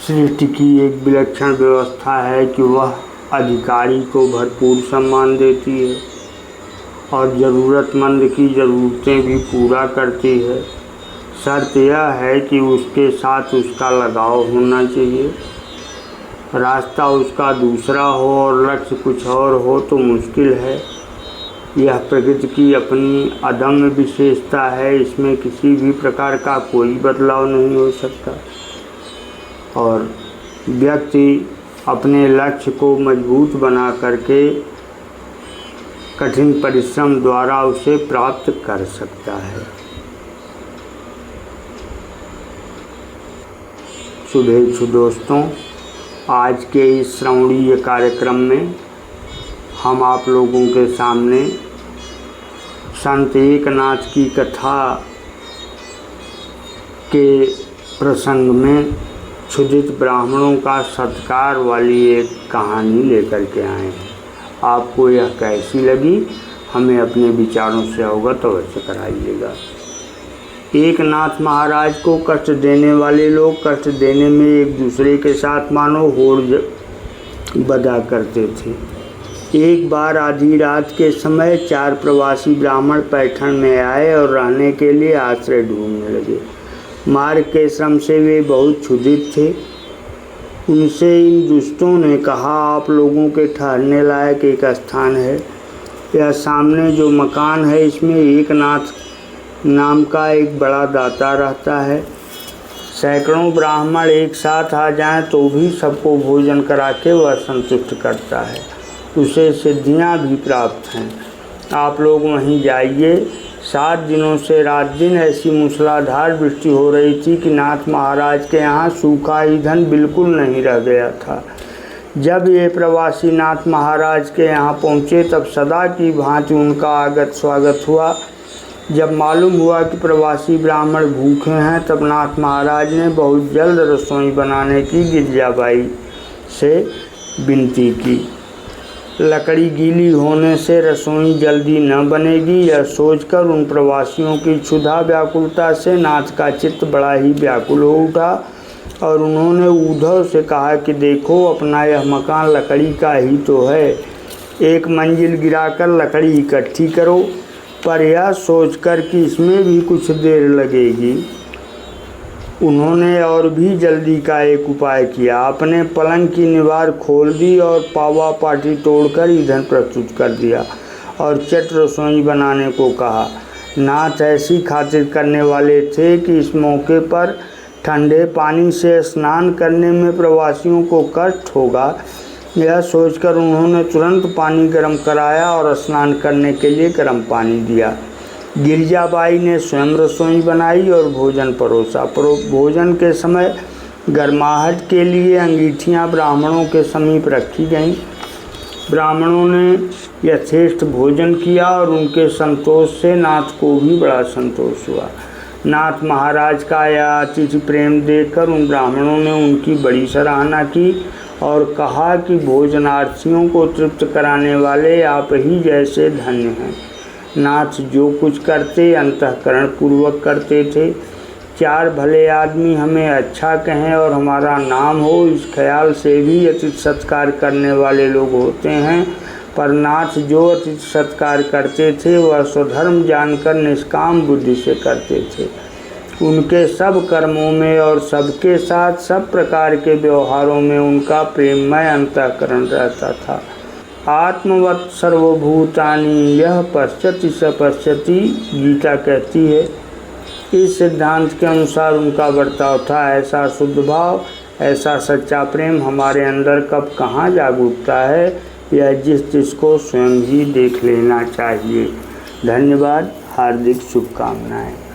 सृष्टि की एक विलक्षण व्यवस्था है कि वह अधिकारी को भरपूर सम्मान देती है और ज़रूरतमंद की ज़रूरतें भी पूरा करती है। शर्त यह है कि उसके साथ उसका लगाव होना चाहिए। रास्ता उसका दूसरा हो और लक्ष्य कुछ और हो तो मुश्किल है। यह प्रकृति की अपनी अदम्य विशेषता है, इसमें किसी भी प्रकार का कोई बदलाव नहीं हो सकता और व्यक्ति अपने लक्ष्य को मजबूत बना करके कठिन परिश्रम द्वारा उसे प्राप्त कर सकता है। शुभेच्छु दोस्तों, आज के इस श्रवणीय कार्यक्रम में हम आप लोगों के सामने संत एकनाथ की कथा के प्रसंग में क्षुधित ब्राह्मणों का सत्कार वाली एक कहानी लेकर के आए हैं। आपको यह कैसी लगी हमें अपने विचारों से अवगत अवश्य कराइएगा। एकनाथ महाराज को कष्ट देने वाले लोग कष्ट देने में एक दूसरे के साथ मानो होड़ बदा करते थे। एक बार आधी रात के समय 4 प्रवासी ब्राह्मण पैठण में आए और रहने के लिए आश्रय ढूंढने लगे। मार्ग के श्रम से वे बहुत क्षुधित थे। उनसे इन दुष्टों ने कहा, आप लोगों के ठहरने लायक एक स्थान है। यह सामने जो मकान है इसमें एकनाथ नाम का एक बड़ा दाता रहता है। सैकड़ों ब्राह्मण एक साथ आ जाएं तो भी सबको भोजन करा के वह संतुष्ट करता है। उसे सिद्धियां भी प्राप्त हैं। आप लोग वहीं जाइए। 7 दिनों से रात दिन ऐसी मूसलाधार वृष्टि हो रही थी कि नाथ महाराज के यहाँ सूखा ईंधन बिल्कुल नहीं रह गया था। जब ये प्रवासी नाथ महाराज के यहाँ पहुँचे तब सदा की भांति उनका आगत स्वागत हुआ। जब मालूम हुआ कि प्रवासी ब्राह्मण भूखे हैं तब नाथ महाराज ने बहुत जल्द रसोई बनाने की गिरजाबाई से विनती की। लकड़ी गीली होने से रसोई जल्दी न बनेगी, यह सोचकर उन प्रवासियों की क्षुधा व्याकुलता से नाथ का चित्त बड़ा ही व्याकुल हो उठा और उन्होंने उद्धव से कहा कि देखो, अपना यह मकान लकड़ी का ही तो है। एक मंजिल गिराकर लकड़ी इकट्ठी करो, पर यह सोचकर कि इसमें भी कुछ देर लगेगी। उन्होंने और भी जल्दी का एक उपाय किया। अपने पलंग की निवार खोल दी और पावा पाटी तोड़कर ईंधन प्रस्तुत कर दिया और चट रसोई बनाने को कहा। नाथ ऐसी खातिर करने वाले थे कि इस मौके पर ठंडे पानी से स्नान करने में प्रवासियों को कष्ट होगा। यह सोचकर उन्होंने तुरंत पानी गर्म कराया और स्नान करने के लिए गर्म पानी दिया। गिरजाबाई ने स्वयं रसोई बनाई और भोजन परोसा। भोजन के समय गर्माहट के लिए अंगीठियां ब्राह्मणों के समीप रखी गईं। ब्राह्मणों ने यथेष्ट भोजन किया और उनके संतोष से नाथ को भी बड़ा संतोष हुआ। नाथ महाराज का यह अतिथि प्रेम देखकर उन ब्राह्मणों ने उनकी बड़ी सराहना की और कहा कि भोजनार्थियों को तृप्त कराने वाले आप ही जैसे धन्य हैं। नाथ जो कुछ करते अंतःकरण पूर्वक करते थे। 4 भले आदमी हमें अच्छा कहें और हमारा नाम हो, इस ख्याल से भी अतिथि सत्कार करने वाले लोग होते हैं। पर नाथ जो अतिथि सत्कार करते थे वह स्वधर्म जानकर निष्काम बुद्धि से करते थे। उनके सब कर्मों में और सबके साथ सब प्रकार के व्यवहारों में उनका प्रेममय अंतःकरण रहता था। आत्मवत् सर्वभूतानि यह पश्यति स पश्यति, गीता कहती है। इस सिद्धांत के अनुसार उनका बर्ताव था। ऐसा शुद्ध भाव, ऐसा सच्चा प्रेम हमारे अंदर कब कहाँ जाग उठता है, यह जिसको स्वयं ही देख लेना चाहिए। धन्यवाद, हार्दिक शुभकामनाएं।